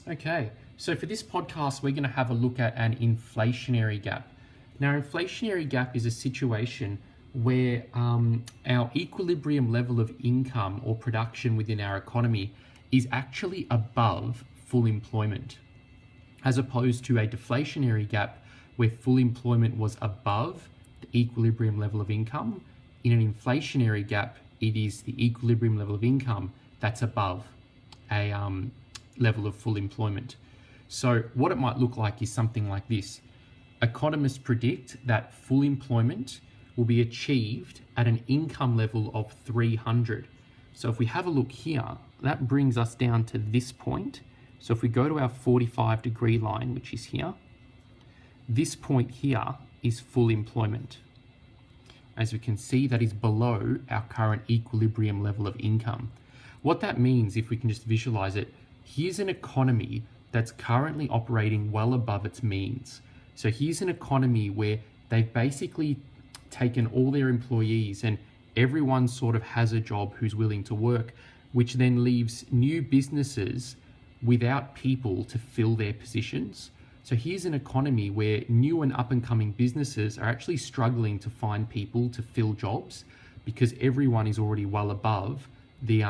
Okay, so for this podcast, we're going to have a look at an inflationary gap. Now, inflationary gap is a situation where our equilibrium level of income or production within our economy is actually above full employment, as opposed to a deflationary gap where full employment was above the equilibrium level of income. In an inflationary gap, it is the equilibrium level of income that's above a level of full employment. So what it might look like is something like this. Economists predict that full employment will be achieved at an income level of 300. So if we have a look here, that brings us down to this point. So if we go to our 45-degree line, which is here, this point here is full employment. As we can see, that is below our current equilibrium level of income. What that means, if we can just visualize it, here's an economy that's currently operating well above its means. So here's an economy where they've basically taken all their employees and everyone sort of has a job who's willing to work, which then leaves new businesses without people to fill their positions. So here's an economy where new and up and coming businesses are actually struggling to find people to fill jobs because everyone is already well above the,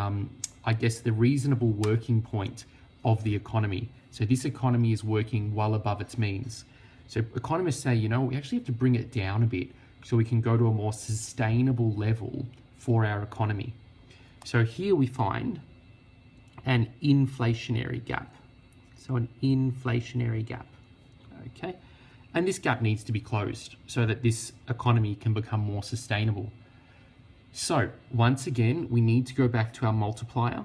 the reasonable working point of the economy. So this economy is working well above its means. So economists say, we actually have to bring it down a bit so we can go to a more sustainable level for our economy. So here we find an inflationary gap. So an inflationary gap, okay? And this gap needs to be closed so that this economy can become more sustainable. So once again, we need to go back to our multiplier.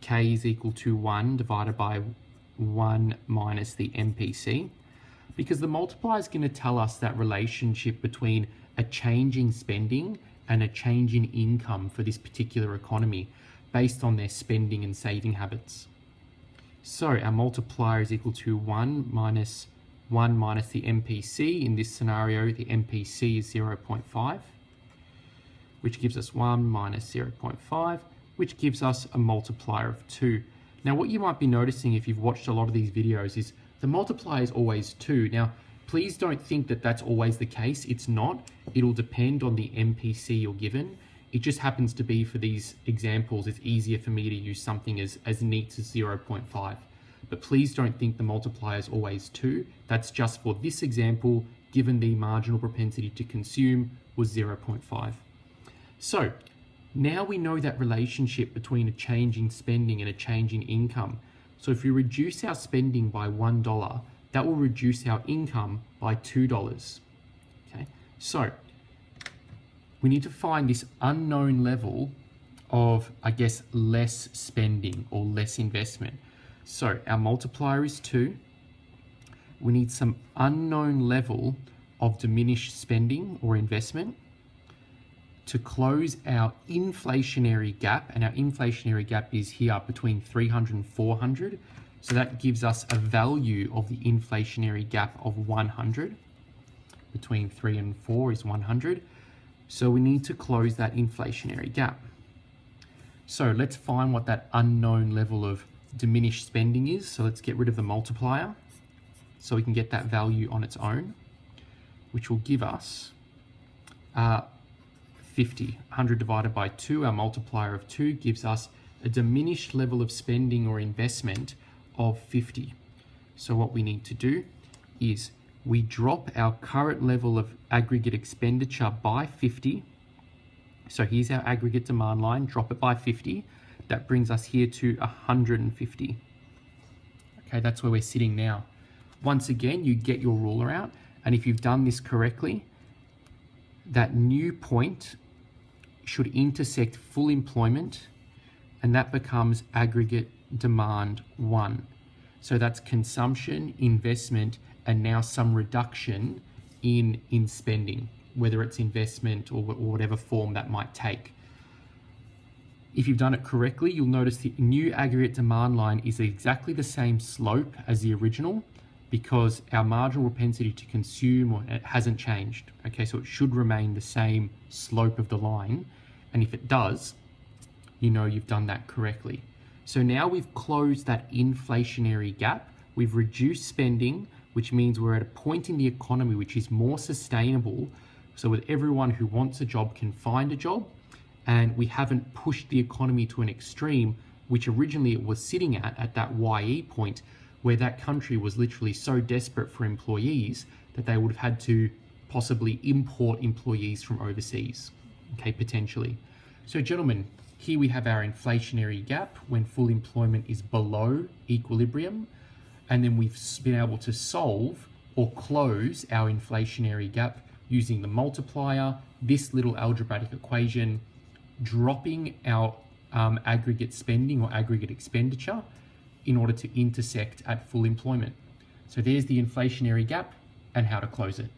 K is equal to 1 divided by 1 minus the MPC, because the multiplier is going to tell us that relationship between a change in spending and a change in income for this particular economy based on their spending and saving habits. So our multiplier is equal to 1 minus the MPC. In this scenario, the MPC is 0.5, which gives us 1 minus 0.5, which gives us a multiplier of 2. Now, what you might be noticing if you've watched a lot of these videos is the multiplier is always 2. Now, please don't think that that's always the case. It's not. It'll depend on the MPC you're given. It just happens to be for these examples, it's easier for me to use something as neat as 0.5. But please don't think the multiplier is always 2. That's just for this example, given the marginal propensity to consume was 0.5. So now we know that relationship between a change in spending and a change in income. So if we reduce our spending by $1, that will reduce our income by $2. Okay, so we need to find this unknown level of, less spending or less investment. So our multiplier is 2. We need some unknown level of diminished spending or investment to close our inflationary gap, and our inflationary gap is here between 300 and 400. So that gives us a value of the inflationary gap of 100. Between 3 and 4 is 100. So we need to close that inflationary gap. So let's find what that unknown level of diminished spending is. So let's get rid of the multiplier so we can get that value on its own, which will give us 50. 100 divided by 2, our multiplier of 2 gives us a diminished level of spending or investment of 50. So what we need to do is we drop our current level of aggregate expenditure by 50. So here's our aggregate demand line, drop it by 50. That brings us here to 150. Okay, that's where we're sitting now. Once again, you get your ruler out, and if you've done this correctly, that new point should intersect full employment, and that becomes aggregate demand 1. So that's consumption, investment, and now some reduction in spending, whether it's investment or whatever form that might take. If you've done it correctly, you'll notice the new aggregate demand line is exactly the same slope as the original, because our marginal propensity to consume hasn't changed. Okay, so it should remain the same slope of the line. And if it does, you know you've done that correctly. So now we've closed that inflationary gap. We've reduced spending, which means we're at a point in the economy which is more sustainable. So with everyone who wants a job can find a job, and we haven't pushed the economy to an extreme, which originally it was sitting at that YE point, where that country was literally so desperate for employees that they would have had to possibly import employees from overseas, okay, potentially. So gentlemen, here we have our inflationary gap when full employment is below equilibrium, and then we've been able to solve or close our inflationary gap using the multiplier, this little algebraic equation, dropping our aggregate spending or aggregate expenditure in order to intersect at full employment. So there's the inflationary gap and how to close it.